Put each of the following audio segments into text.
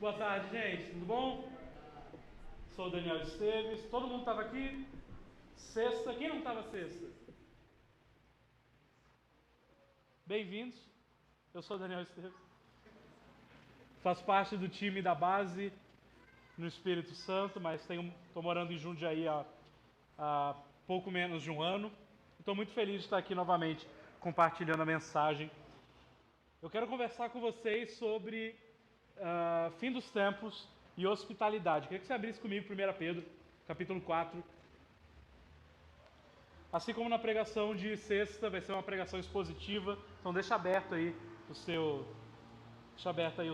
Boa tarde, gente. Tudo bom? Sou o Daniel Esteves. Todo mundo estava aqui? Sexta. Quem não estava sexta? Bem-vindos. Eu sou o Daniel Esteves. Faço parte do time da base no Espírito Santo, mas estou morando em Jundiaí há pouco menos de um ano. Estou muito feliz de estar aqui novamente compartilhando a mensagem. Eu quero conversar com vocês sobre fim dos tempos e hospitalidade. Queria que você abrisse comigo 1 Pedro, capítulo 4. Assim como na pregação de sexta, vai ser uma pregação expositiva, então deixa aberto aí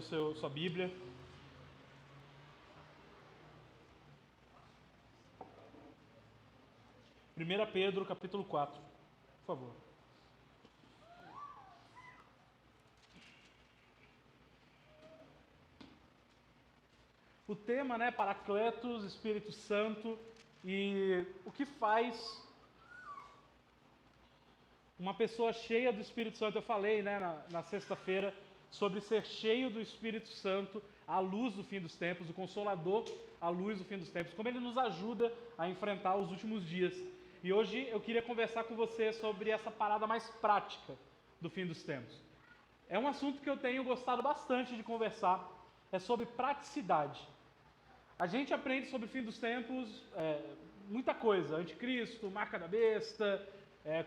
sua Bíblia. Primeira Pedro, capítulo 4, por favor. O tema, Paracletos, Espírito Santo, e o que faz uma pessoa cheia do Espírito Santo. Eu falei, na sexta-feira, sobre ser cheio do Espírito Santo à luz do fim dos tempos, o Consolador à luz do fim dos tempos, como ele nos ajuda a enfrentar os últimos dias. E hoje eu queria conversar com você sobre essa parada mais prática do fim dos tempos. É um assunto que eu tenho gostado bastante de conversar, é sobre praticidade. A gente aprende sobre o fim dos tempos muita coisa, anticristo, marca da besta,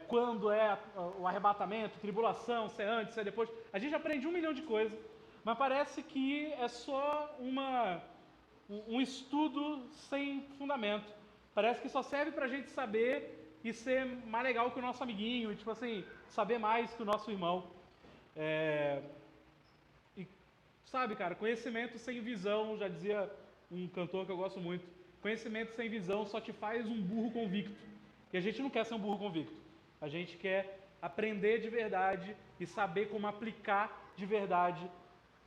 quando é o arrebatamento, tribulação, se é antes, se é depois. A gente aprende 1 milhão de coisas, mas parece que é só um estudo sem fundamento. Parece que só serve pra gente saber e ser mais legal que o nosso amiguinho, e saber mais que o nosso irmão. E sabe, cara, conhecimento sem visão, já dizia um cantor que eu gosto muito, conhecimento sem visão só te faz um burro convicto. E a gente não quer ser um burro convicto. A gente quer aprender de verdade e saber como aplicar de verdade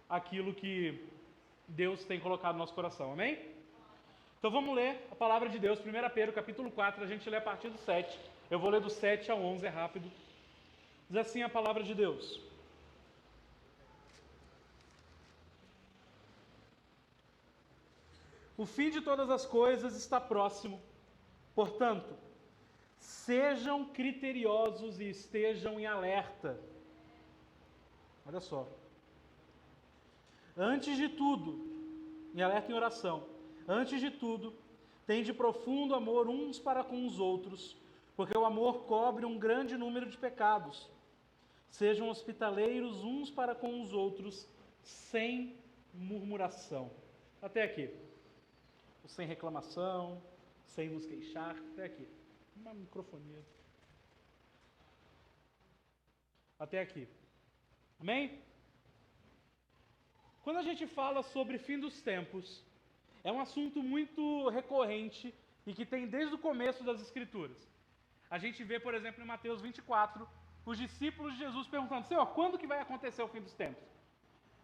aquilo que Deus tem colocado no nosso coração. Amém? Então vamos ler a palavra de Deus, 1 Pedro, capítulo 4, a gente lê a partir do 7. Eu vou ler do 7 ao 11, é rápido. Diz assim a palavra de Deus: o fim de todas as coisas está próximo. Portanto, sejam criteriosos e estejam em alerta. Olha só. Antes de tudo, em alerta em oração, antes de tudo, tende profundo amor uns para com os outros, porque o amor cobre um grande número de pecados. Sejam hospitaleiros uns para com os outros, sem murmuração. Até aqui. Sem reclamação, sem nos queixar, até aqui. Uma microfonia. Até aqui. Amém? Quando a gente fala sobre fim dos tempos, é um assunto muito recorrente e que tem desde o começo das Escrituras. A gente vê, por exemplo, em Mateus 24, os discípulos de Jesus perguntando: Senhor, quando que vai acontecer o fim dos tempos?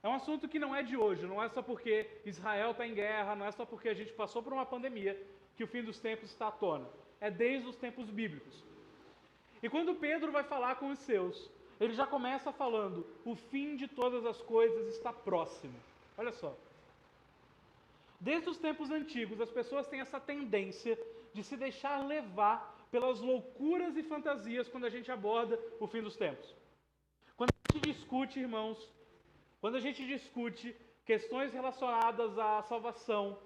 É um assunto que não é de hoje, não é só porque Israel está em guerra, não é só porque a gente passou por uma pandemia que o fim dos tempos está à tona. É desde os tempos bíblicos. E quando Pedro vai falar com os seus, ele já começa falando: o fim de todas as coisas está próximo. Olha só. Desde os tempos antigos, as pessoas têm essa tendência de se deixar levar pelas loucuras e fantasias quando a gente aborda o fim dos tempos. Quando a gente discute, irmãos, quando a gente discute questões relacionadas à salvação,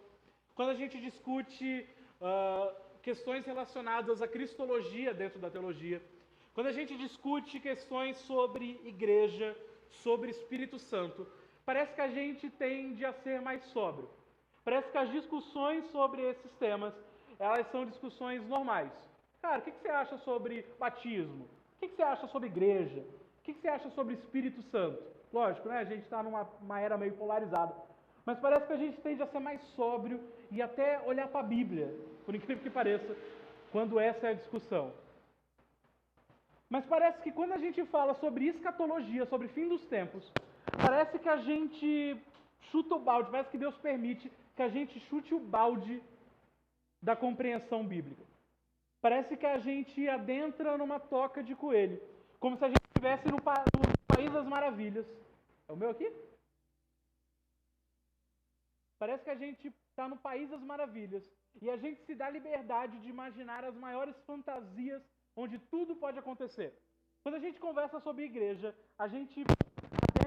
quando a gente discute questões relacionadas à cristologia dentro da teologia, quando a gente discute questões sobre igreja, sobre Espírito Santo, parece que a gente tende a ser mais sóbrio. Parece que as discussões sobre esses temas, elas são discussões normais. Cara, o que você acha sobre batismo? O que você acha sobre igreja? O que você acha sobre Espírito Santo? Lógico, a gente está numa era meio polarizada. Mas parece que a gente tende a ser mais sóbrio e até olhar para a Bíblia, por incrível que pareça, quando essa é a discussão. Mas parece que quando a gente fala sobre escatologia, sobre fim dos tempos, parece que a gente chuta o balde, parece que Deus permite que a gente chute o balde da compreensão bíblica. Parece que a gente adentra numa toca de coelho, como se a gente estivesse no País das Maravilhas. É o meu aqui? Parece que a gente está no país das maravilhas e a gente se dá liberdade de imaginar as maiores fantasias onde tudo pode acontecer. Quando a gente conversa sobre igreja, a gente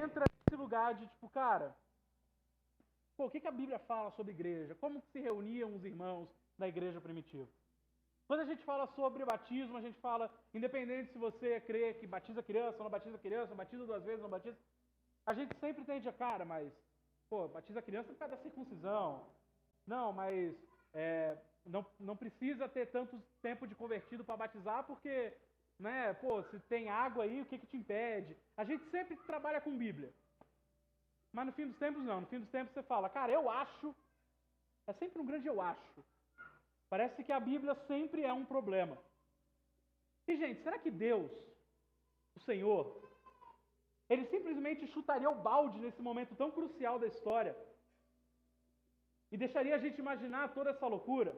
entra nesse lugar de tipo, cara, pô, o que a Bíblia fala sobre igreja? Como se reuniam os irmãos da igreja primitiva? Quando a gente fala sobre batismo, a gente fala, independente se você crê que batiza criança ou não batiza criança, batiza 2 vezes, não batiza, a gente sempre tende a, cara, mas, pô, batiza criança por causa da circuncisão. Não, mas não precisa ter tanto tempo de convertido para batizar, porque, né, pô, se tem água aí, o que te impede? A gente sempre trabalha com Bíblia. Mas no fim dos tempos, não. No fim dos tempos você fala, cara, eu acho. É sempre um grande eu acho. Parece que a Bíblia sempre é um problema. E, gente, será que Deus, o Senhor, ele simplesmente chutaria o balde nesse momento tão crucial da história e deixaria a gente imaginar toda essa loucura?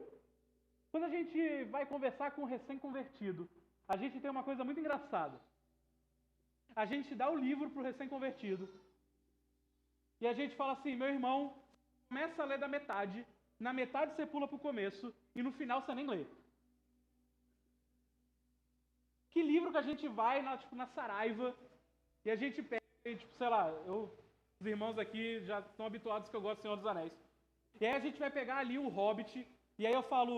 Quando a gente vai conversar com um recém-convertido, a gente tem uma coisa muito engraçada. A gente dá o livro para o recém-convertido e a gente fala assim, meu irmão, começa a ler da metade, na metade você pula para o começo e no final você nem lê. Que livro que a gente vai na Saraiva e a gente pega, tipo, sei lá, os irmãos aqui já estão habituados que eu gosto do Senhor dos Anéis. E aí a gente vai pegar ali o Hobbit e aí eu falo,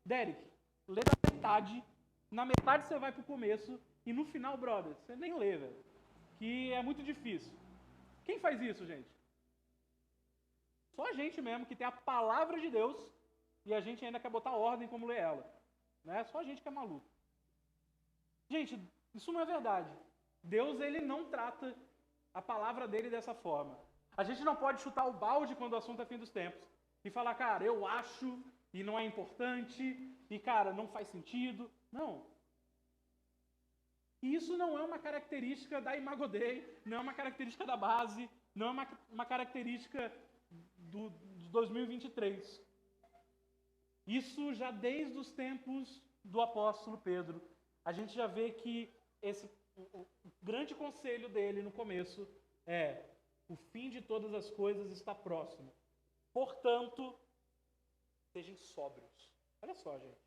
Derek, lê da metade, na metade você vai pro começo e no final, brother, você nem lê, velho. Que é muito difícil. Quem faz isso, gente? Só a gente mesmo que tem a palavra de Deus e a gente ainda quer botar ordem como ler ela. Né? Só a gente que é maluco. Gente, isso não é verdade. Deus, ele não trata a palavra dele dessa forma. A gente não pode chutar o balde quando o assunto é fim dos tempos e falar, cara, eu acho e não é importante e, cara, não faz sentido. Não. E isso não é uma característica da Imago Dei, não é uma característica da base, não é uma característica de 2023. Isso já desde os tempos do apóstolo Pedro. A gente já vê que o grande conselho dele no começo é: o fim de todas as coisas está próximo. Portanto, sejam sóbrios. Olha só, gente.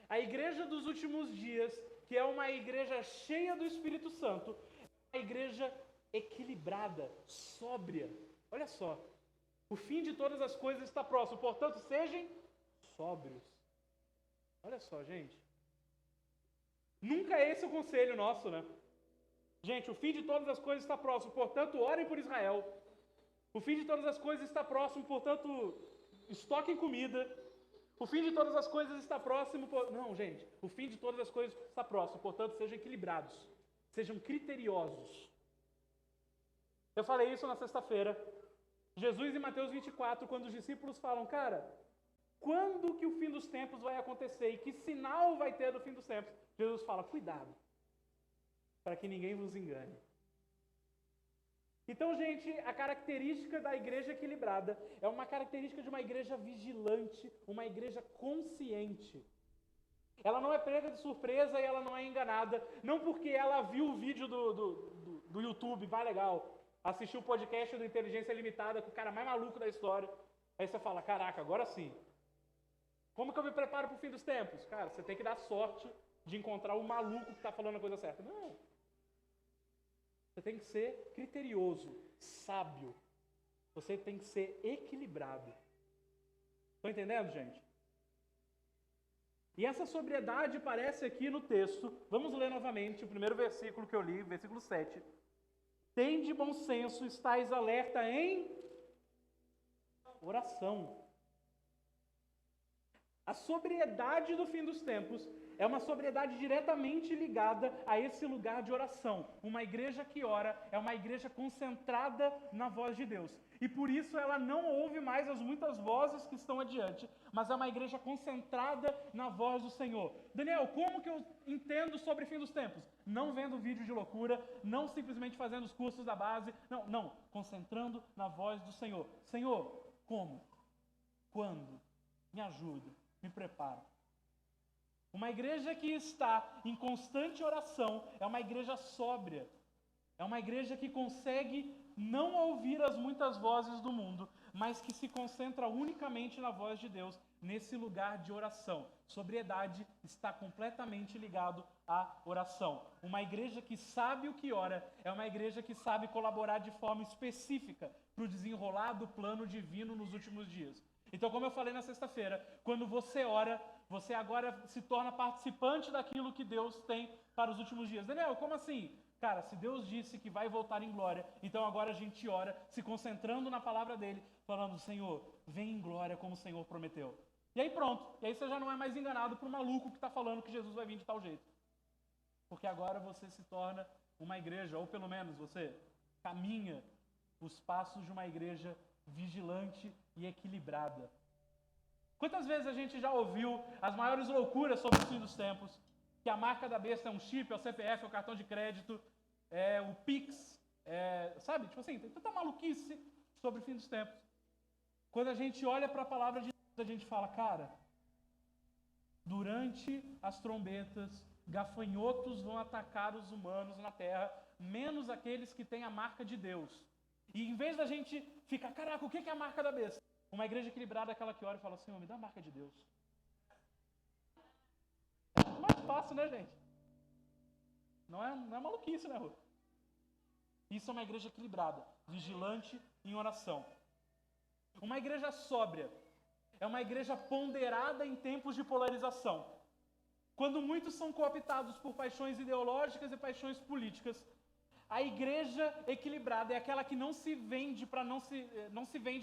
A igreja dos últimos dias, que é uma igreja cheia do Espírito Santo, é uma igreja equilibrada, sóbria. Olha só. O fim de todas as coisas está próximo. Portanto, sejam sóbrios. Olha só, gente. Nunca é esse o conselho nosso, né? Gente, o fim de todas as coisas está próximo, portanto, orem por Israel. O fim de todas as coisas está próximo, portanto, estoquem comida. O fim de todas as coisas está próximo. Não, gente, o fim de todas as coisas está próximo, portanto, sejam equilibrados, sejam criteriosos. Eu falei isso na sexta-feira. Jesus em Mateus 24, quando os discípulos falam, cara, quando que o fim dos tempos vai acontecer e que sinal vai ter do fim dos tempos? Jesus fala, cuidado, para que ninguém vos engane. Então, gente, a característica da igreja equilibrada é uma característica de uma igreja vigilante, uma igreja consciente. Ela não é pega de surpresa e ela não é enganada, não porque ela viu o vídeo do YouTube, vai legal, assistiu o podcast do Inteligência Limitada com o cara mais maluco da história, aí você fala, caraca, agora sim. Como que eu me preparo para o fim dos tempos? Cara, você tem que dar sorte de encontrar o maluco que está falando a coisa certa. Não. Você tem que ser criterioso, sábio. Você tem que ser equilibrado. Estão entendendo, gente? E essa sobriedade aparece aqui no texto. Vamos ler novamente o primeiro versículo que eu li, versículo 7. Tende bom senso, estais alerta em oração. A sobriedade do fim dos tempos é uma sobriedade diretamente ligada a esse lugar de oração. Uma igreja que ora é uma igreja concentrada na voz de Deus. E por isso ela não ouve mais as muitas vozes que estão adiante, mas é uma igreja concentrada na voz do Senhor. Daniel, como que eu entendo sobre o fim dos tempos? Não vendo vídeo de loucura, não simplesmente fazendo os cursos da base, não, concentrando na voz do Senhor. Senhor, como? Quando? Me ajuda, me prepara. Uma igreja que está em constante oração é uma igreja sóbria. É uma igreja que consegue não ouvir as muitas vozes do mundo, mas que se concentra unicamente na voz de Deus, nesse lugar de oração. Sobriedade está completamente ligado à oração. Uma igreja que sabe o que ora é uma igreja que sabe colaborar de forma específica para o desenrolar do plano divino nos últimos dias. Então, como eu falei na sexta-feira, quando você ora, você agora se torna participante daquilo que Deus tem para os últimos dias. Daniel, como assim? Cara, se Deus disse que vai voltar em glória, então agora a gente ora, se concentrando na palavra dele, falando, Senhor, vem em glória como o Senhor prometeu. E aí pronto, e aí você já não é mais enganado por um maluco que está falando que Jesus vai vir de tal jeito. Porque agora você se torna uma igreja, ou pelo menos você caminha os passos de uma igreja vigilante e equilibrada. Quantas vezes a gente já ouviu as maiores loucuras sobre o fim dos tempos? Que a marca da besta é um chip, é o CPF, é o cartão de crédito, é o Pix, sabe? Tipo assim, tem tanta maluquice sobre o fim dos tempos. Quando a gente olha para a palavra de Deus, a gente fala, cara, durante as trombetas, gafanhotos vão atacar os humanos na terra, menos aqueles que têm a marca de Deus. E em vez da gente ficar, caraca, o que é a marca da besta? Uma igreja equilibrada é aquela que ora e fala, Senhor, me dá a marca de Deus. É muito mais fácil, né, gente? Não é maluquice, né, Rô? Isso é uma igreja equilibrada, vigilante em oração. Uma igreja sóbria é uma igreja ponderada em tempos de polarização. Quando muitos são cooptados por paixões ideológicas e paixões políticas, a igreja equilibrada é aquela que não se vende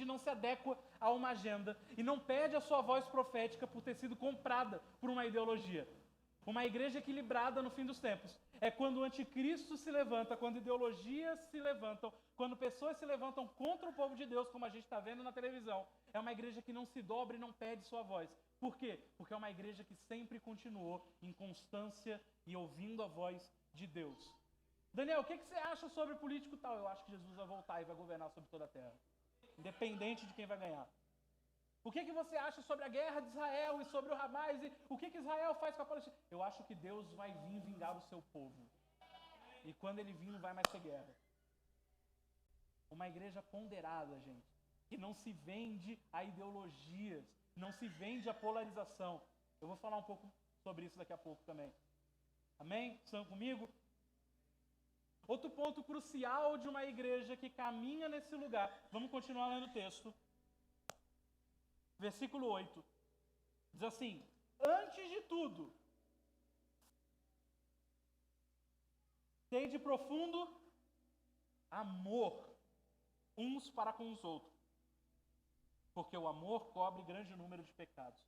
não se adequa a uma agenda e não perde a sua voz profética por ter sido comprada por uma ideologia. Uma igreja equilibrada no fim dos tempos é quando o anticristo se levanta, quando ideologias se levantam, quando pessoas se levantam contra o povo de Deus, como a gente está vendo na televisão. É uma igreja que não se dobra e não perde sua voz. Por quê? Porque é uma igreja que sempre continuou em constância e ouvindo a voz de Deus. Daniel, o que você acha sobre político tal? Eu acho que Jesus vai voltar e vai governar sobre toda a terra, independente de quem vai ganhar. O que você acha sobre a guerra de Israel e sobre o Hamas? E o que Israel faz com a Palestina? Eu acho que Deus vai vir vingar o seu povo. E quando ele vir, não vai mais ter guerra. Uma igreja ponderada, gente, que não se vende a ideologias, não se vende a polarização. Eu vou falar um pouco sobre isso daqui a pouco também. Amém? Estão comigo? Outro ponto crucial de uma igreja que caminha nesse lugar. Vamos continuar lendo o texto. Versículo 8. Diz assim, antes de tudo, tende profundo amor uns para com os outros, porque o amor cobre grande número de pecados.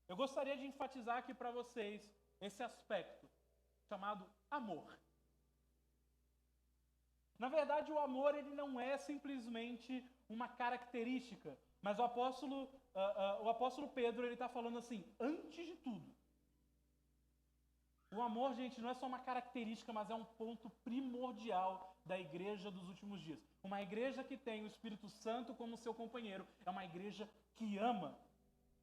Eu gostaria de enfatizar aqui para vocês esse aspecto chamado amor. Na verdade, o amor ele não é simplesmente uma característica, mas o apóstolo Pedro ele está falando assim, antes de tudo. O amor, gente, não é só uma característica, mas é um ponto primordial da igreja dos últimos dias. Uma igreja que tem o Espírito Santo como seu companheiro é uma igreja que ama.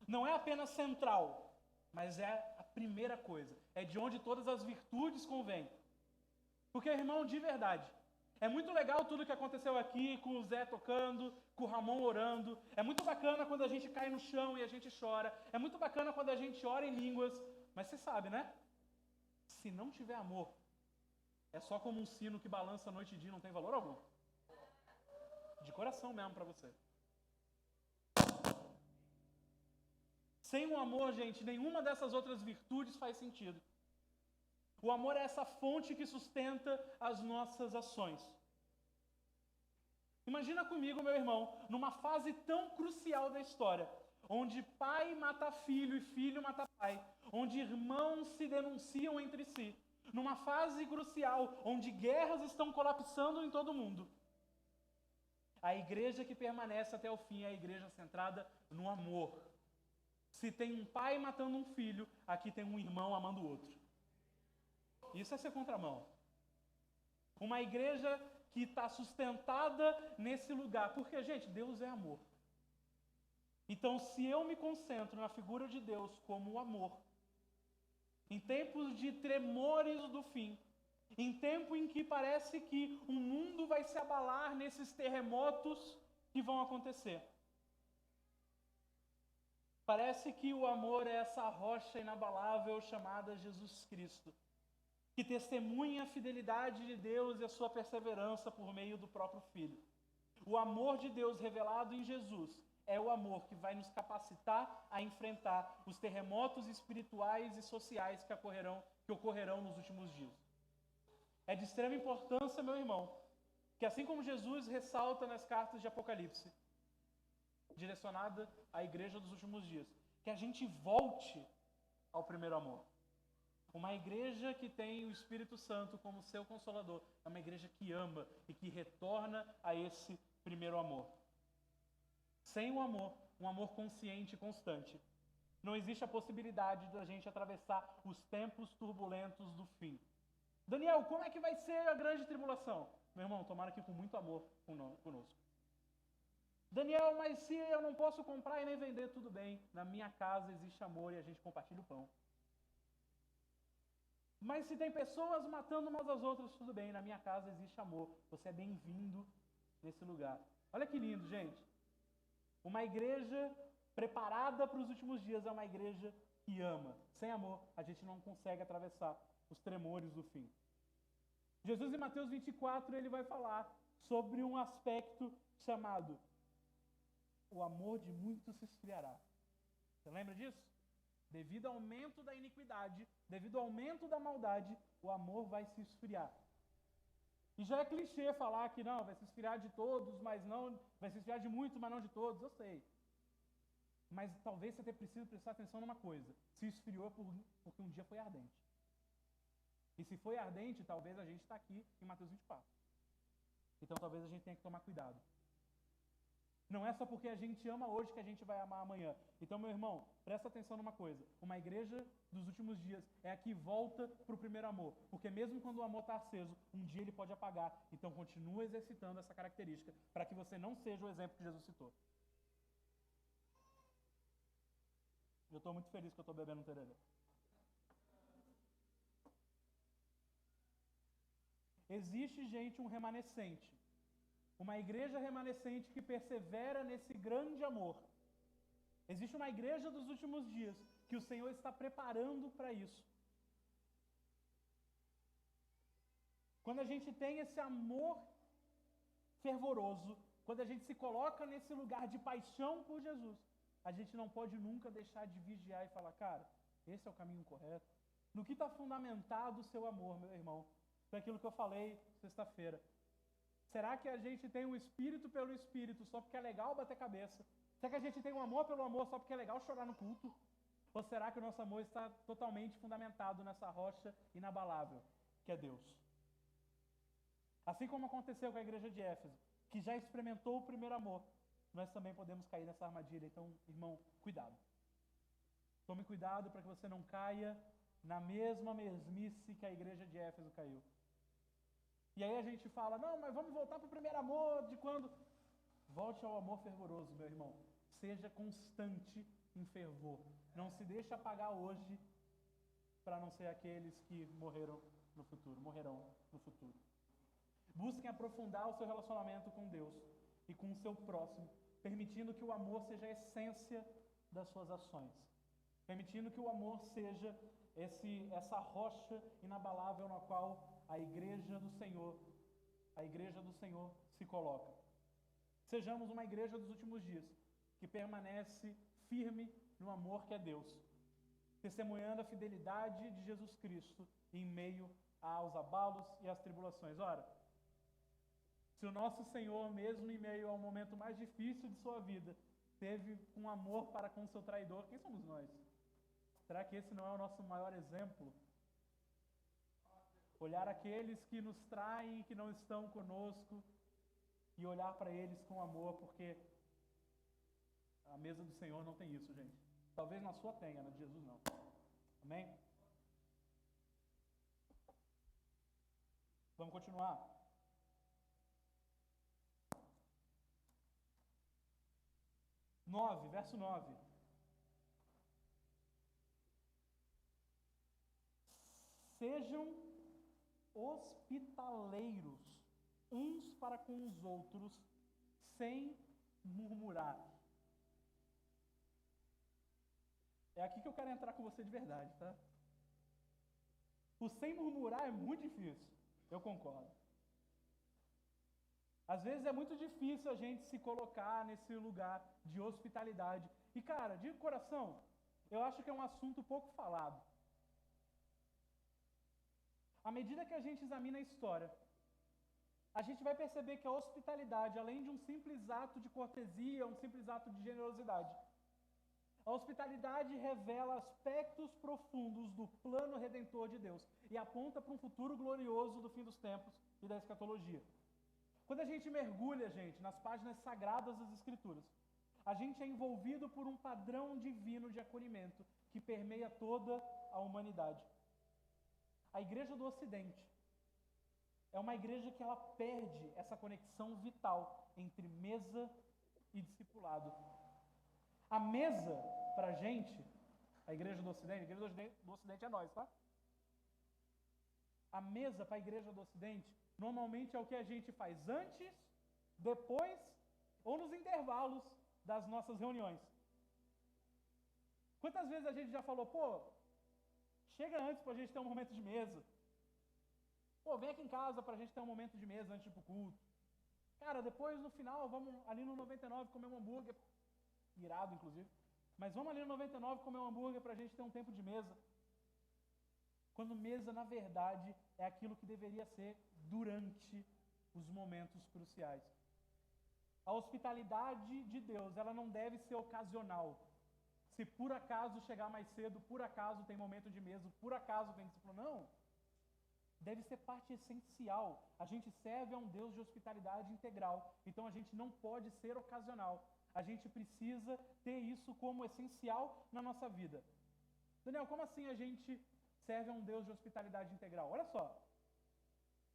Não é apenas central, mas é a primeira coisa. É de onde todas as virtudes convêm. Porque, irmão, de verdade, é muito legal tudo que aconteceu aqui, com o Zé tocando, com o Ramon orando. É muito bacana quando a gente cai no chão e a gente chora. É muito bacana quando a gente ora em línguas. Mas você sabe, né? Se não tiver amor, é só como um sino que balança noite e dia, não tem valor algum. De coração mesmo para você. Sem o amor, gente, nenhuma dessas outras virtudes faz sentido. O amor é essa fonte que sustenta as nossas ações. Imagina comigo, meu irmão, numa fase tão crucial da história, onde pai mata filho e filho mata pai, onde irmãos se denunciam entre si, numa fase crucial, onde guerras estão colapsando em todo o mundo. A igreja que permanece até o fim é a igreja centrada no amor. Se tem um pai matando um filho, aqui tem um irmão amando o outro. Isso é ser contramão. Uma igreja que está sustentada nesse lugar. Porque, gente, Deus é amor. Então, se eu me concentro na figura de Deus como o amor, em tempos de tremores do fim, Em tempo em que parece que o mundo vai se abalar nesses terremotos que vão acontecer. Parece que o amor é essa rocha inabalável chamada Jesus Cristo, que testemunha a fidelidade de Deus e a sua perseverança por meio do próprio Filho. O amor de Deus revelado em Jesus é o amor que vai nos capacitar a enfrentar os terremotos espirituais e sociais que ocorrerão nos últimos dias. É de extrema importância, meu irmão, que assim como Jesus ressalta nas cartas de Apocalipse, direcionada à igreja dos últimos dias, que a gente volte ao primeiro amor. Uma igreja que tem o Espírito Santo como seu consolador é uma igreja que ama e que retorna a esse primeiro amor. Sem o amor, um amor consciente e constante, não existe a possibilidade de a gente atravessar os tempos turbulentos do fim. Daniel, como é que vai ser a grande tribulação? Meu irmão, tomara que com muito amor conosco. Daniel, mas se eu não posso comprar e nem vender, tudo bem. Na minha casa existe amor e a gente compartilha o pão. Mas se tem pessoas matando umas às outras, tudo bem. Na minha casa existe amor. Você é bem-vindo nesse lugar. Olha que lindo, gente. Uma igreja preparada para os últimos dias é uma igreja que ama. Sem amor, a gente não consegue atravessar os tremores do fim. Jesus, em Mateus 24, ele vai falar sobre um aspecto chamado o amor de muitos se esfriará. Você lembra disso? Devido ao aumento da iniquidade, devido ao aumento da maldade, o amor vai se esfriar. E já é clichê falar que não, vai se esfriar de todos, mas não, vai se esfriar de muitos, mas não de todos, eu sei. Mas talvez você tenha preciso prestar atenção numa coisa. Se esfriou porque um dia foi ardente. E se foi ardente, talvez a gente está aqui em Mateus 24. Então talvez a gente tenha que tomar cuidado. Não é só porque a gente ama hoje que a gente vai amar amanhã. Então, meu irmão, presta atenção numa coisa. Uma igreja dos últimos dias é a que volta para o primeiro amor. Porque mesmo quando o amor está aceso, um dia ele pode apagar. Então, continua exercitando essa característica para que você não seja o exemplo que Jesus citou. Eu estou muito feliz que eu estou bebendo um tererê. Existe, gente, um remanescente. Uma igreja remanescente que persevera nesse grande amor. Existe uma igreja dos últimos dias que o Senhor está preparando para isso. Quando a gente tem esse amor fervoroso, quando a gente se coloca nesse lugar de paixão por Jesus, a gente não pode nunca deixar de vigiar e falar, cara, esse é o caminho correto. No que está fundamentado o seu amor, meu irmão? Foi aquilo que eu falei sexta-feira. Será que a gente tem um espírito pelo espírito só porque é legal bater cabeça? Será que a gente tem um amor pelo amor só porque é legal chorar no culto? Ou será que o nosso amor está totalmente fundamentado nessa rocha inabalável, que é Deus? Assim como aconteceu com a igreja de Éfeso, que já experimentou o primeiro amor, nós também podemos cair nessa armadilha. Então, irmão, cuidado. Tome cuidado para que você não caia na mesma mesmice que a igreja de Éfeso caiu. E aí a gente fala, não, mas vamos voltar para o primeiro amor de quando? Volte ao amor fervoroso, meu irmão. Seja constante em fervor. Não se deixe apagar hoje para não ser aqueles que morrerão no futuro. Busquem aprofundar o seu relacionamento com Deus e com o seu próximo, permitindo que o amor seja a essência das suas ações. Permitindo que o amor seja essa rocha inabalável na qual a igreja do Senhor se coloca. Sejamos uma igreja dos últimos dias, que permanece firme no amor que é Deus, testemunhando a fidelidade de Jesus Cristo em meio aos abalos e às tribulações. Ora, se o nosso Senhor, mesmo em meio ao momento mais difícil de sua vida, teve um amor para com o seu traidor, quem somos nós? Será que esse não é o nosso maior exemplo? Olhar aqueles que nos traem, que não estão conosco, e olhar para eles com amor, porque a mesa do Senhor não tem isso, gente. Talvez na sua tenha, na de Jesus não. Amém? Vamos continuar. Verso 9. hospitaleiros uns para com os outros, sem murmurar. É aqui que eu quero entrar com você de verdade, tá? O sem murmurar é muito difícil, eu concordo. Às vezes é muito difícil a gente se colocar nesse lugar de hospitalidade. E cara, de coração, eu acho que é um assunto pouco falado. À medida que a gente examina a história, a gente vai perceber que a hospitalidade, além de um simples ato de cortesia, um simples ato de generosidade, a hospitalidade revela aspectos profundos do plano redentor de Deus e aponta para um futuro glorioso do fim dos tempos e da escatologia. Quando a gente mergulha, gente, nas páginas sagradas das Escrituras, a gente é envolvido por um padrão divino de acolhimento que permeia toda a humanidade. A Igreja do Ocidente é uma igreja que ela perde essa conexão vital entre mesa e discipulado. A mesa, pra gente, a Igreja do Ocidente, a Igreja do Ocidente é nós, tá? A mesa para a Igreja do Ocidente, normalmente é o que a gente faz antes, depois ou nos intervalos das nossas reuniões. Quantas vezes a gente já falou, pô, chega antes para a gente ter um momento de mesa. Pô, vem aqui em casa para a gente ter um momento de mesa antes de ir pro culto. Cara, depois no final, vamos ali no 99 comer um hambúrguer. Irado, inclusive. Mas vamos ali no 99 comer um hambúrguer para a gente ter um tempo de mesa. Quando mesa, na verdade, é aquilo que deveria ser durante os momentos cruciais. A hospitalidade de Deus, ela não deve ser ocasional. Se por acaso chegar mais cedo, por acaso tem momento de mesa, por acaso tem discípulo. Não. Deve ser parte essencial. A gente serve a um Deus de hospitalidade integral. Então a gente não pode ser ocasional. A gente precisa ter isso como essencial na nossa vida. Daniel, como assim a gente serve a um Deus de hospitalidade integral? Olha só.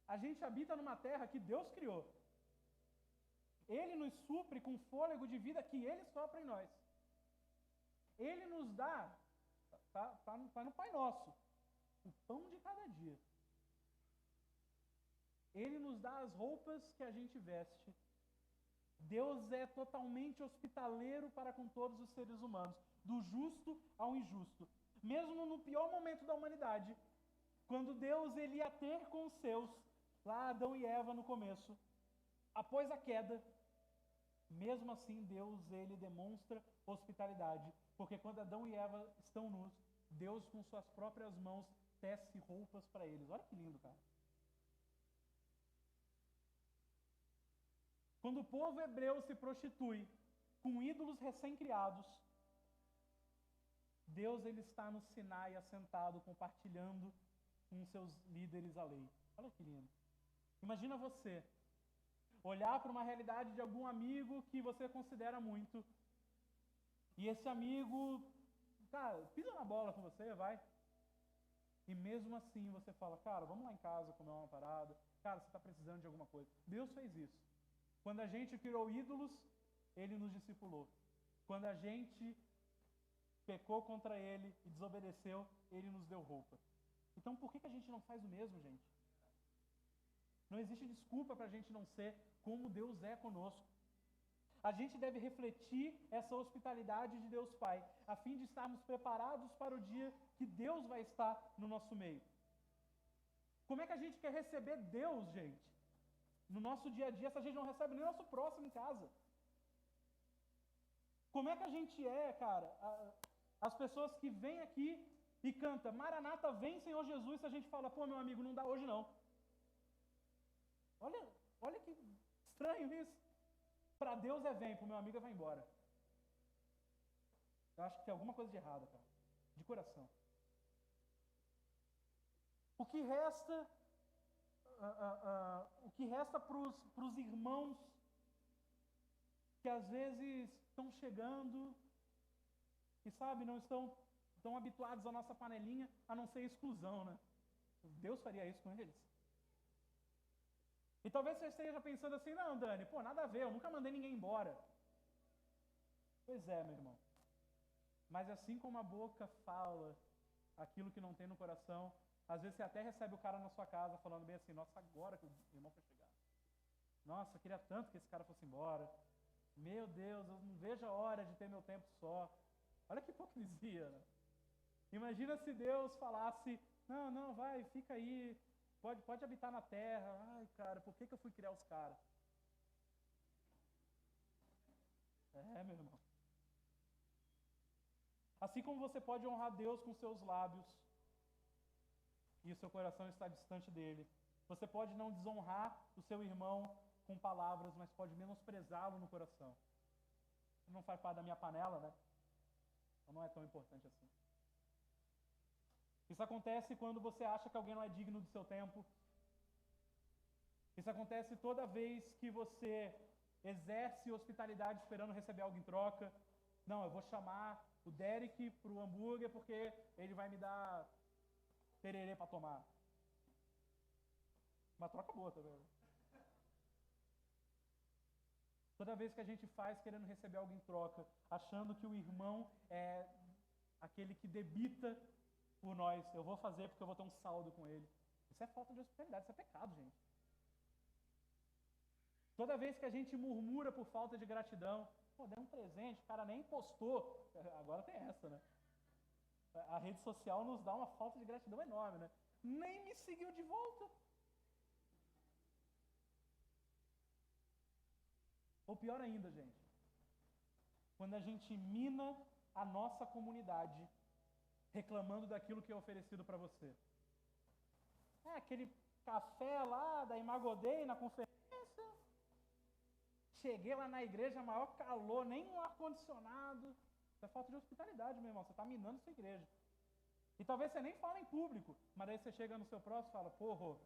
A gente habita numa terra que Deus criou. Ele nos supre com fôlego de vida que Ele sopra em nós. Ele nos dá, tá no Pai Nosso, o pão de cada dia. Ele nos dá as roupas que a gente veste. Deus é totalmente hospitaleiro para com todos os seres humanos, do justo ao injusto. Mesmo no pior momento da humanidade, quando Deus ele ia ter com os seus, lá Adão e Eva no começo, após a queda, mesmo assim Deus ele demonstra hospitalidade, porque quando Adão e Eva estão nus, Deus com suas próprias mãos tece roupas para eles. Olha que lindo, cara. Quando o povo hebreu se prostitui com ídolos recém-criados, Deus ele está no Sinai assentado, compartilhando com seus líderes a lei. Olha que lindo. Imagina você olhar para uma realidade de algum amigo que você considera muito, e esse amigo, cara, pisa na bola com você, vai. E mesmo assim você fala, cara, vamos lá em casa comer uma parada. Cara, você está precisando de alguma coisa. Deus fez isso. Quando a gente criou ídolos, Ele nos discipulou. Quando a gente pecou contra Ele e desobedeceu, Ele nos deu roupa. Então por que a gente não faz o mesmo, gente? Não existe desculpa para a gente não ser como Deus é conosco. A gente deve refletir essa hospitalidade de Deus Pai, a fim de estarmos preparados para o dia que Deus vai estar no nosso meio. Como é que a gente quer receber Deus, gente? No nosso dia a dia, se a gente não recebe nem o nosso próximo em casa. Como é que a gente cara? As pessoas que vêm aqui e cantam, Maranata, vem Senhor Jesus, se a gente fala, pô, meu amigo, não dá hoje não. Olha que estranho isso. Para Deus é vem, para o meu amigo é vai embora. Eu acho que tem alguma coisa de errado, cara. De coração. O que resta para os irmãos que às vezes estão chegando e, sabe, não estão tão habituados à nossa panelinha, a não ser exclusão, né? Deus faria isso com eles. E talvez você esteja pensando assim, não, Dani, pô, nada a ver, eu nunca mandei ninguém embora. Pois é, meu irmão. Mas assim como a boca fala aquilo que não tem no coração, Às vezes você até recebe o cara na sua casa falando bem assim, nossa, agora que o irmão foi chegar. Nossa, eu queria tanto que esse cara fosse embora. Meu Deus, eu não vejo a hora de ter meu tempo só. Olha que hipocrisia, né? Imagina se Deus falasse, não, não, vai, fica aí, pode habitar na terra. Ai, cara, por que eu fui criar os caras? Meu irmão. Assim como você pode honrar Deus com seus lábios e o seu coração está distante dele, você pode não desonrar o seu irmão com palavras, mas pode menosprezá-lo no coração. Não faz parte da minha panela, né? Então não é tão importante assim. Isso acontece quando você acha que alguém não é digno do seu tempo. Isso acontece toda vez que você exerce hospitalidade esperando receber algo em troca. Não, eu vou chamar o Derek para o hambúrguer porque ele vai me dar tererê para tomar. Uma troca boa, tá vendo? Toda vez que a gente faz querendo receber algo em troca, achando que o irmão é aquele que debita por nós, eu vou fazer porque eu vou ter um saldo com ele. Isso é falta de hospitalidade, isso é pecado, gente. Toda vez que a gente murmura por falta de gratidão, pô, deu um presente, o cara nem postou. Agora tem essa, né? A rede social nos dá uma falta de gratidão enorme, né? Nem me seguiu de volta. Ou pior ainda, gente, quando a gente mina a nossa comunidade reclamando daquilo que é oferecido para você. Aquele café lá da Imagodei na conferência. Cheguei lá na igreja, maior calor, nem um ar-condicionado. Isso é falta de hospitalidade, meu irmão. Você está minando sua igreja. E talvez você nem fale em público, mas aí você chega no seu próximo e fala, porra,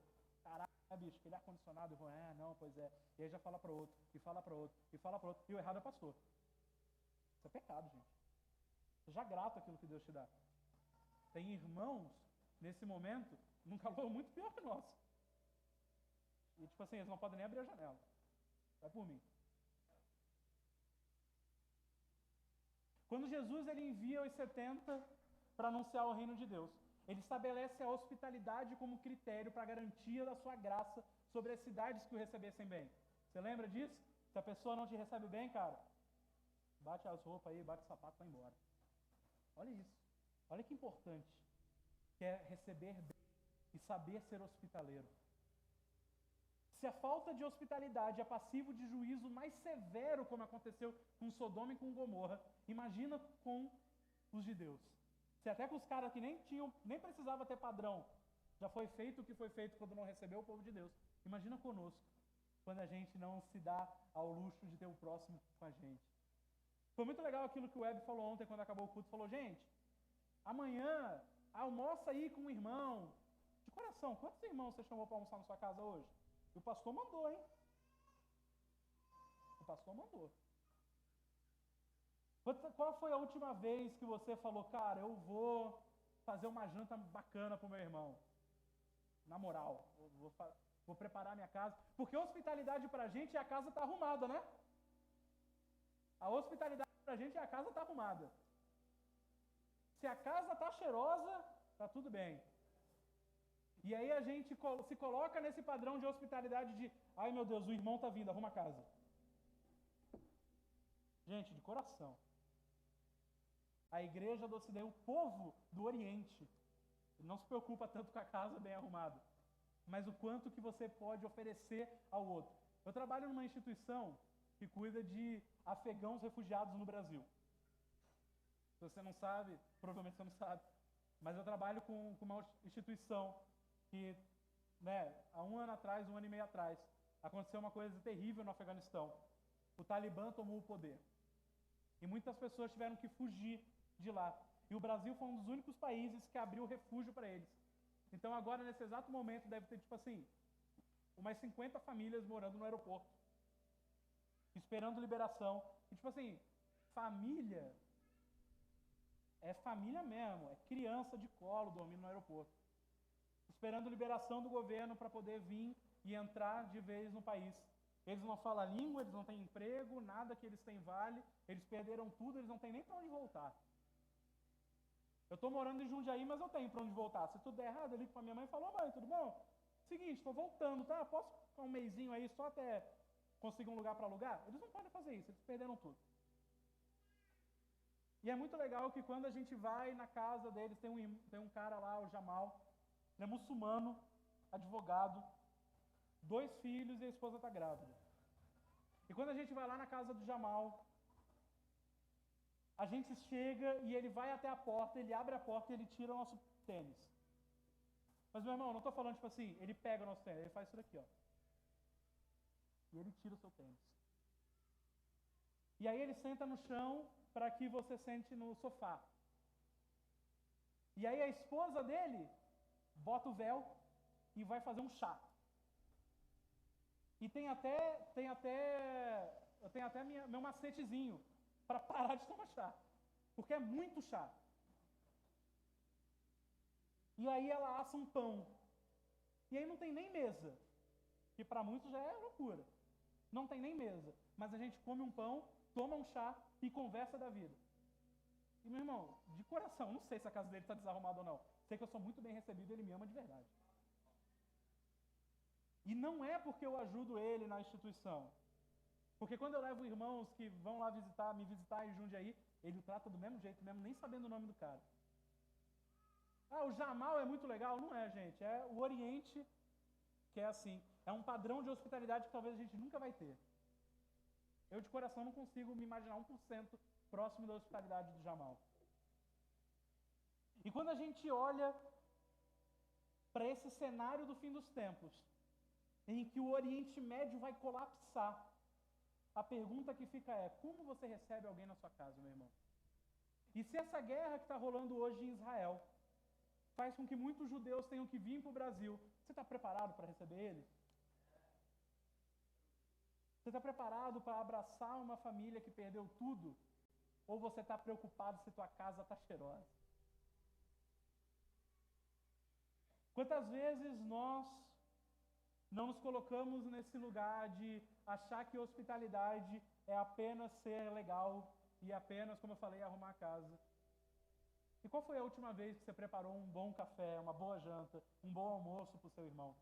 caraca, bicho, aquele ar-condicionado. Eu vou, não, pois é. E aí já fala para outro, e fala para outro, e fala para outro. E o errado é pastor. Isso é pecado, gente. Seja grato àquilo que Deus te dá. Tem irmãos, nesse momento, num calor muito pior que o nosso. E tipo assim, eles não podem nem abrir a janela. Vai por mim. Quando Jesus ele envia os 70 para anunciar o reino de Deus, ele estabelece a hospitalidade como critério para a garantia da sua graça sobre as cidades que o recebessem bem. Você lembra disso? Se a pessoa não te recebe bem, cara, bate as roupas aí, bate o sapato e vai embora. Olha isso. Olha que importante que é receber bem e saber ser hospitaleiro. Se a falta de hospitalidade é passivo de juízo mais severo, como aconteceu com Sodoma e com Gomorra, imagina com os de Deus. Se até com os caras que nem precisava ter padrão, já foi feito o que foi feito quando não recebeu o povo de Deus. Imagina conosco, quando a gente não se dá ao luxo de ter o próximo com a gente. Foi muito legal aquilo que o Web falou ontem, quando acabou o culto. Falou, gente, amanhã almoça aí com um irmão. De coração, quantos irmãos você chamou para almoçar na sua casa hoje? E o pastor mandou, hein? O pastor mandou. Qual foi a última vez que você falou, cara, eu vou fazer uma janta bacana pro meu irmão? Na moral, vou preparar minha casa. Porque a hospitalidade pra gente é a casa tá arrumada, né? A hospitalidade pra gente é a casa tá arrumada. Se a casa tá cheirosa, tá tudo bem. E aí a gente se coloca nesse padrão de hospitalidade de, ai meu Deus, o irmão tá vindo, arruma a casa. Gente, de coração. A igreja do Ocidente, o povo do Oriente, não se preocupa tanto com a casa bem arrumada, mas o quanto que você pode oferecer ao outro. Eu trabalho numa instituição que cuida de afegãos refugiados no Brasil. Se você não sabe, provavelmente você não sabe, mas eu trabalho com uma instituição que, há um ano atrás, um ano e meio atrás, aconteceu uma coisa terrível no Afeganistão. O Talibã tomou o poder. E muitas pessoas tiveram que fugir de lá. E o Brasil foi um dos únicos países que abriu refúgio para eles. Então agora, nesse exato momento, deve ter, umas 50 famílias morando no aeroporto. Esperando liberação. E, família é família mesmo. É criança de colo dormindo no aeroporto. Esperando liberação do governo para poder vir e entrar de vez no país. Eles não falam a língua, eles não têm emprego, nada que eles têm vale, eles perderam tudo, eles não têm nem para onde voltar. Eu estou morando em Jundiaí, mas eu tenho para onde voltar. Se tudo der errado, eu ligo para minha mãe e falo, mãe, tudo bom? Seguinte, estou voltando, tá? Posso ficar um mesinho aí só até conseguir um lugar para alugar? Eles não podem fazer isso, eles perderam tudo. E é muito legal que quando a gente vai na casa deles, tem um cara lá, o Jamal, ele é muçulmano, advogado, 2 filhos e a esposa está grávida. E quando a gente vai lá na casa do Jamal, a gente chega e ele vai até a porta, ele abre a porta e ele tira o nosso tênis. Mas, meu irmão, não estou falando tipo assim, ele pega o nosso tênis, ele faz isso daqui, ó. E ele tira o seu tênis. E aí ele senta no chão para que você sente no sofá. E aí a esposa dele bota o véu e vai fazer um chá. E eu tenho até meu macetezinho para parar de tomar chá. Porque é muito chá. E aí ela assa um pão. E aí não tem nem mesa. Que para muitos já é loucura. Não tem nem mesa. Mas a gente come um pão, toma um chá e conversa da vida. E meu irmão, de coração, não sei se a casa dele está desarrumada ou não. Sei que eu sou muito bem recebido e ele me ama de verdade. E não é porque eu ajudo ele na instituição. Porque quando eu levo irmãos que vão lá me visitar em Jundiaí, ele o trata do mesmo jeito, mesmo nem sabendo o nome do cara. Ah, o Jamal é muito legal. Não é, gente. É o Oriente que é assim. É um padrão de hospitalidade que talvez a gente nunca vai ter. Eu, de coração, não consigo me imaginar 1% próximo da hospitalidade do Jamal. E quando a gente olha para esse cenário do fim dos tempos, em que o Oriente Médio vai colapsar, a pergunta que fica é, como você recebe alguém na sua casa, meu irmão? E se essa guerra que está rolando hoje em Israel faz com que muitos judeus tenham que vir para o Brasil, você está preparado para receber eles? Você está preparado para abraçar uma família que perdeu tudo? Ou você está preocupado se tua casa está cheirosa? Quantas vezes nós não nos colocamos nesse lugar de achar que hospitalidade é apenas ser legal e apenas, como eu falei, arrumar a casa? E qual foi a última vez que você preparou um bom café, uma boa janta, um bom almoço para o seu irmão?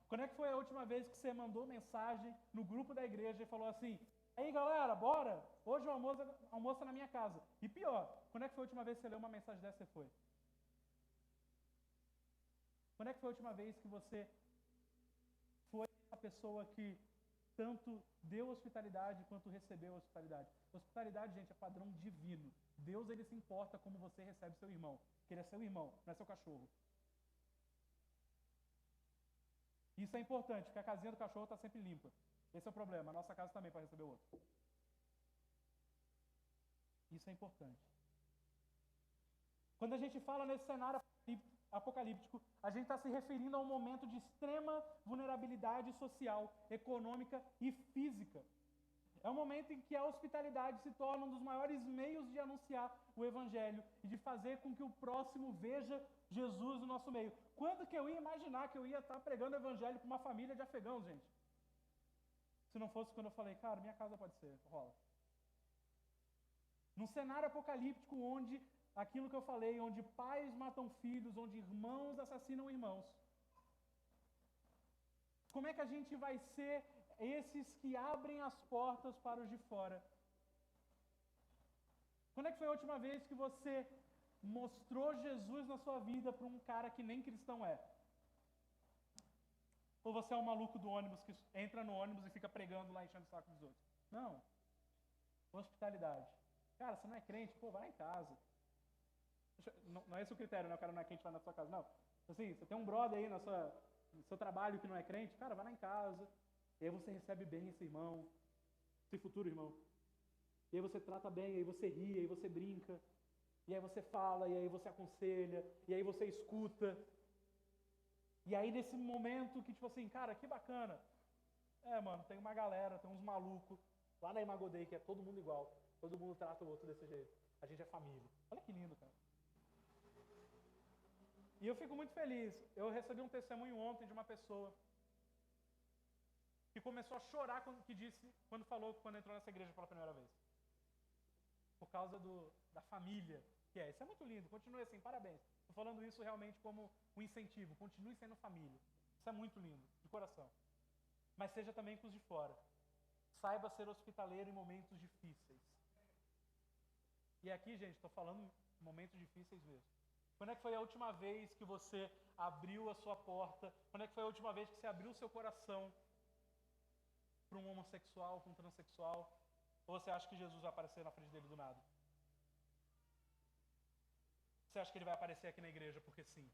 Quando é que foi a última vez que você mandou mensagem no grupo da igreja e falou assim, aí galera, bora, hoje o almoço é na minha casa. E pior, quando é que foi a última vez que você leu uma mensagem dessa e você foi? Quando é que foi a última vez que você foi a pessoa que tanto deu hospitalidade quanto recebeu hospitalidade? Hospitalidade, gente, é padrão divino. Deus, ele se importa como você recebe seu irmão. Que ele é seu irmão, não é seu cachorro. Isso é importante, porque a casinha do cachorro está sempre limpa. Esse é o problema, a nossa casa também para receber o outro. Isso é importante. Quando a gente fala nesse cenário apocalíptico, a gente está se referindo a um momento de extrema vulnerabilidade social, econômica e física. É um momento em que a hospitalidade se torna um dos maiores meios de anunciar o Evangelho e de fazer com que o próximo veja Jesus no nosso meio. Quando que eu ia imaginar que eu ia estar pregando o Evangelho para uma família de afegãos, gente? Se não fosse quando eu falei, cara, minha casa pode ser, rola. Num cenário apocalíptico onde aquilo que eu falei, onde pais matam filhos, onde irmãos assassinam irmãos. Como é que a gente vai ser esses que abrem as portas para os de fora? Quando é que foi a última vez que você mostrou Jesus na sua vida para um cara que nem cristão é? Ou você é um maluco do ônibus que entra no ônibus e fica pregando lá enchendo o saco dos outros? Não. Hospitalidade. Cara, você não é crente? Pô, vai lá em casa. Não é esse o critério, né? O cara não é crente lá na sua casa. Não. Assim, você tem um brother aí no seu trabalho que não é crente, cara, vai lá em casa. E aí você recebe bem esse irmão, esse futuro irmão. E aí você trata bem, e aí você ri, e aí você brinca. E aí você fala, e aí você aconselha, e aí você escuta. E aí nesse momento que tipo assim, cara, que bacana. Mano, tem uma galera, tem uns malucos lá na Imagodei que é todo mundo igual. Todo mundo trata o outro desse jeito. A gente é família. Olha que lindo, cara. E eu fico muito feliz. Eu recebi um testemunho ontem de uma pessoa que começou a chorar quando entrou nessa igreja pela primeira vez. Por causa da família que é. Isso é muito lindo, continue assim, parabéns. Estou falando isso realmente como um incentivo, continue sendo família. Isso é muito lindo, de coração. Mas seja também com os de fora. Saiba ser hospitaleiro em momentos difíceis. E aqui, gente, estou falando momentos difíceis mesmo. Quando é que foi a última vez que você abriu a sua porta? Quando é que foi a última vez que você abriu o seu coração para um homossexual, para um transexual? Ou você acha que Jesus vai aparecer na frente dele do nada? Você acha que ele vai aparecer aqui na igreja porque sim?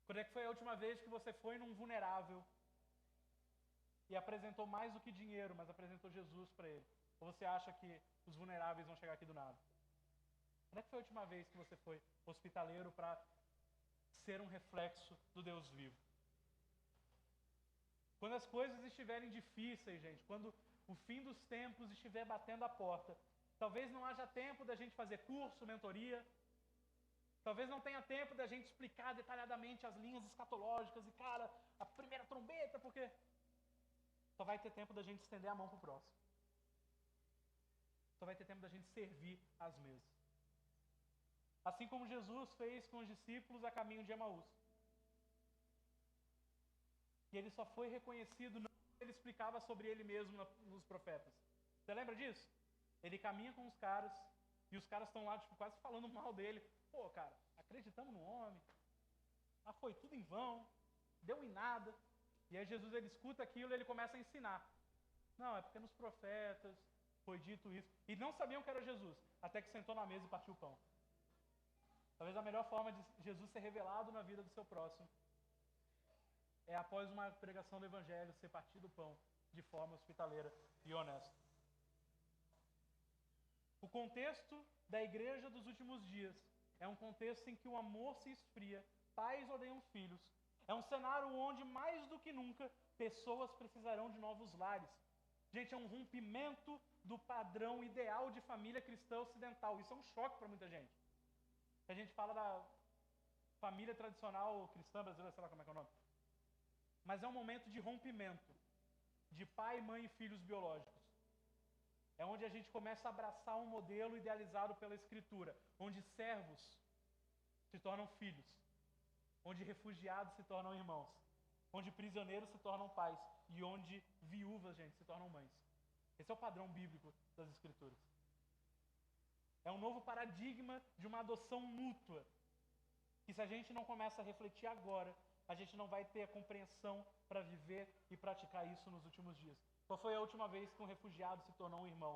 Quando é que foi a última vez que você foi num vulnerável e apresentou mais do que dinheiro, mas apresentou Jesus para ele? Ou você acha que os vulneráveis vão chegar aqui do nada? Quando é que foi a última vez que você foi hospitaleiro para ser um reflexo do Deus vivo? Quando as coisas estiverem difíceis, gente, quando o fim dos tempos estiver batendo a porta, talvez não haja tempo da gente fazer curso, mentoria, talvez não tenha tempo da gente explicar detalhadamente as linhas escatológicas e, cara, a primeira trombeta, porque só vai ter tempo da gente estender a mão para o próximo. Só vai ter tempo da gente servir às mesas. Assim como Jesus fez com os discípulos a caminho de Emaús. E ele só foi reconhecido não quando ele explicava sobre ele mesmo nos profetas. Você lembra disso? Ele caminha com os caras e os caras estão lá tipo, quase falando mal dele. Pô, cara, acreditamos no homem. Ah, foi tudo em vão. Deu em nada. E aí Jesus ele escuta aquilo e ele começa a ensinar. Não, é porque nos profetas foi dito isso. E não sabiam que era Jesus, até que sentou na mesa e partiu o pão. Talvez a melhor forma de Jesus ser revelado na vida do seu próximo é após uma pregação do Evangelho ser partido o pão de forma hospitaleira e honesta. O contexto da igreja dos últimos dias é um contexto em que o amor se esfria, pais odeiam filhos. É um cenário onde, mais do que nunca, pessoas precisarão de novos lares. Gente, é um rompimento do padrão ideal de família cristã ocidental. Isso é um choque para muita gente. A gente fala da família tradicional cristã brasileira, sei lá como é que é o nome. Mas é um momento de rompimento de pai, mãe e filhos biológicos. É onde a gente começa a abraçar um modelo idealizado pela Escritura, onde servos se tornam filhos, onde refugiados se tornam irmãos, onde prisioneiros se tornam pais e onde viúvas, gente, se tornam mães. Esse é o padrão bíblico das Escrituras. É um novo paradigma de uma adoção mútua. E se a gente não começa a refletir agora, a gente não vai ter a compreensão para viver e praticar isso nos últimos dias. Qual foi a última vez que um refugiado se tornou um irmão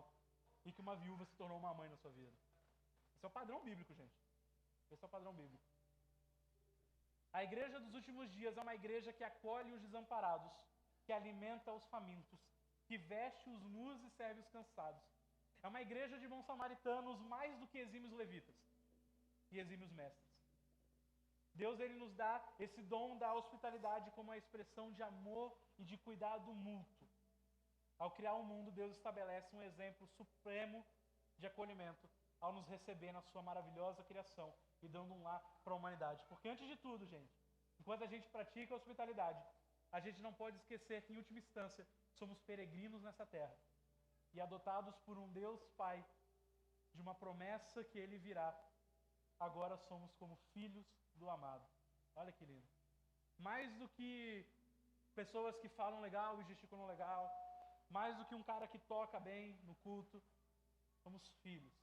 e que uma viúva se tornou uma mãe na sua vida? Esse é o padrão bíblico, gente. Esse é o padrão bíblico. A igreja dos últimos dias é uma igreja que acolhe os desamparados, que alimenta os famintos, que veste os nus e serve os cansados. É uma igreja de bons samaritanos mais do que exímios levitas e exímios mestres. Deus ele nos dá esse dom da hospitalidade como uma expressão de amor e de cuidado mútuo. Ao criar o mundo, Deus estabelece um exemplo supremo de acolhimento ao nos receber na sua maravilhosa criação e dando um lar para a humanidade. Porque antes de tudo, gente, enquanto a gente pratica a hospitalidade, a gente não pode esquecer que, em última instância, somos peregrinos nessa terra e adotados por um Deus Pai de uma promessa que Ele virá. Agora somos como filhos do amado. Olha que lindo. Mais do que pessoas que falam legal e gesticulam legal, mais do que um cara que toca bem no culto, somos filhos,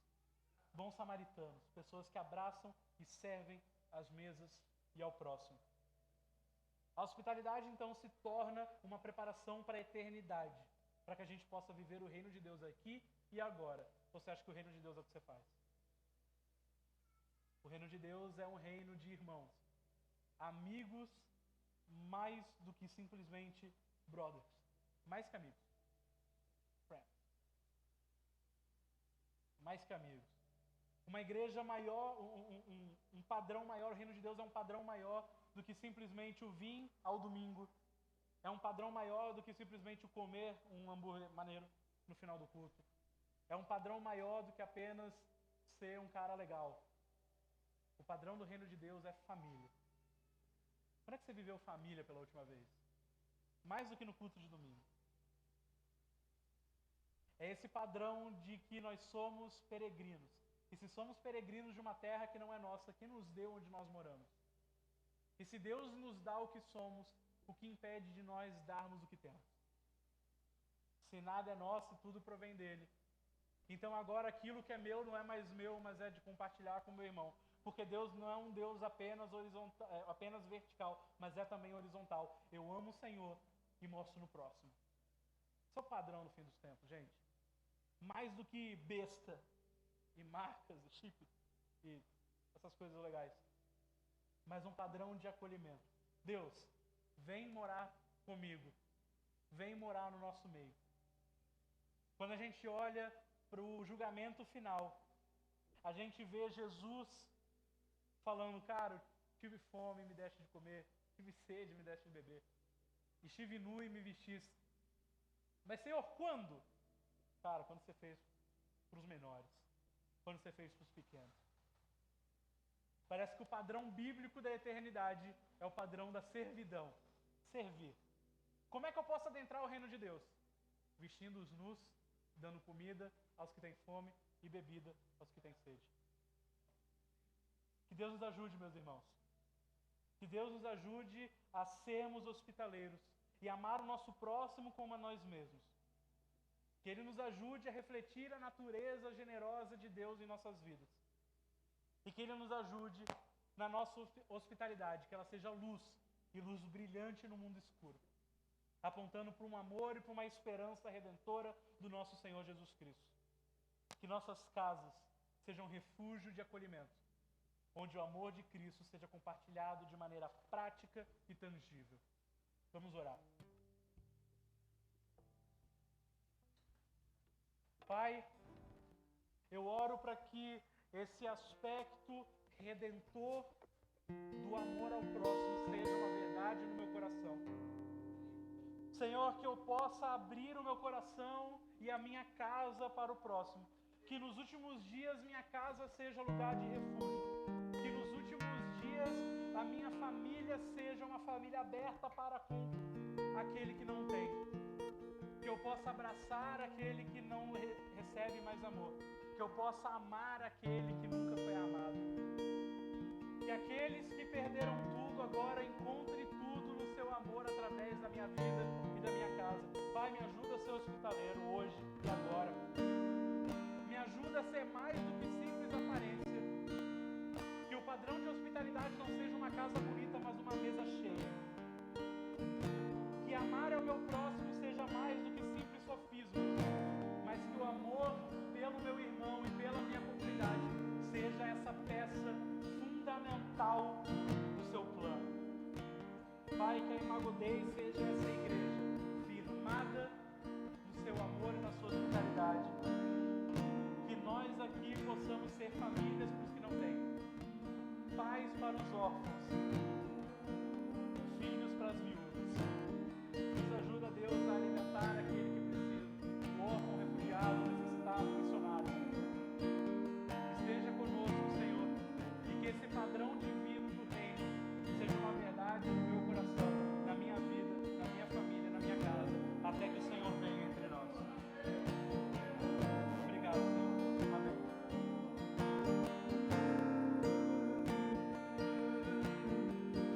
bons samaritanos, pessoas que abraçam e servem às mesas e ao próximo. A hospitalidade então se torna uma preparação para a eternidade, para que a gente possa viver o reino de Deus aqui e agora. Você acha que o reino de Deus é o que você faz? O reino de Deus é um reino de irmãos, amigos, mais do que simplesmente brothers, mais que amigos, friends, mais que amigos. Uma igreja maior, um padrão maior, o reino de Deus é um padrão maior do que simplesmente o vir ao domingo, é um padrão maior do que simplesmente o comer um hambúrguer maneiro no final do culto, é um padrão maior do que apenas ser um cara legal. O padrão do reino de Deus é família. Quando é que você viveu família pela última vez? Mais do que no culto de domingo. É esse padrão de que nós somos peregrinos. E se somos peregrinos de uma terra que não é nossa, quem nos deu onde nós moramos? E se Deus nos dá o que somos, o que impede de nós darmos o que temos? Se nada é nosso, tudo provém dele. Então agora aquilo que é meu não é mais meu, mas é de compartilhar com o meu irmão. Porque Deus não é um Deus apenas horizontal, apenas vertical, mas é também horizontal. Eu amo o Senhor e mostro no próximo. Esse é o padrão no fim dos tempos, gente. Mais do que besta e marcas e chip e essas coisas legais. Mas um padrão de acolhimento. Deus, vem morar comigo. Vem morar no nosso meio. Quando a gente olha para o julgamento final, a gente vê Jesus falando, cara, tive fome e me deste de comer, tive sede e me deste de beber, estive nu e me vestiste. Mas Senhor, quando? Cara, quando você fez para os menores, quando você fez para os pequenos. Parece que o padrão bíblico da eternidade é o padrão da servidão. Servir. Como é que eu posso adentrar o reino de Deus? Vestindo os nus, dando comida aos que têm fome e bebida aos que têm sede. Que Deus nos ajude, meus irmãos. Que Deus nos ajude a sermos hospitaleiros e amar o nosso próximo como a nós mesmos. Que Ele nos ajude a refletir a natureza generosa de Deus em nossas vidas. E que Ele nos ajude na nossa hospitalidade, que ela seja luz, e luz brilhante no mundo escuro, apontando para um amor e para uma esperança redentora do nosso Senhor Jesus Cristo. Que nossas casas sejam refúgio de acolhimento, onde o amor de Cristo seja compartilhado de maneira prática e tangível. Vamos orar. Pai, eu oro para que esse aspecto redentor do amor ao próximo seja uma verdade no meu coração. Senhor, que eu possa abrir o meu coração e a minha casa para o próximo. Que nos últimos dias minha casa seja lugar de refúgio. Que nos últimos dias a minha família seja uma família aberta para com aquele que não tem. Que eu possa abraçar aquele que não recebe mais amor. Que eu possa amar aquele que nunca foi amado. Que aqueles que perderam tudo agora encontrem tudo no seu amor através da minha vida e da minha casa. Pai, me ajuda a ser hospitaleiro hoje e agora. Me ajuda a ser mais do que simples aparência. Que o padrão de hospitalidade não seja uma casa bonita, mas uma mesa cheia. Que amar ao meu próximo seja mais do que simples sofismas, mas que o amor pelo meu irmão e pela minha comunidade seja essa peça fundamental do seu plano. Pai, que a Imago Dei seja essa igreja firmada no seu amor e na sua hospitalidade. Que nós aqui possamos ser famílias para os que não têm, pais para os órfãos,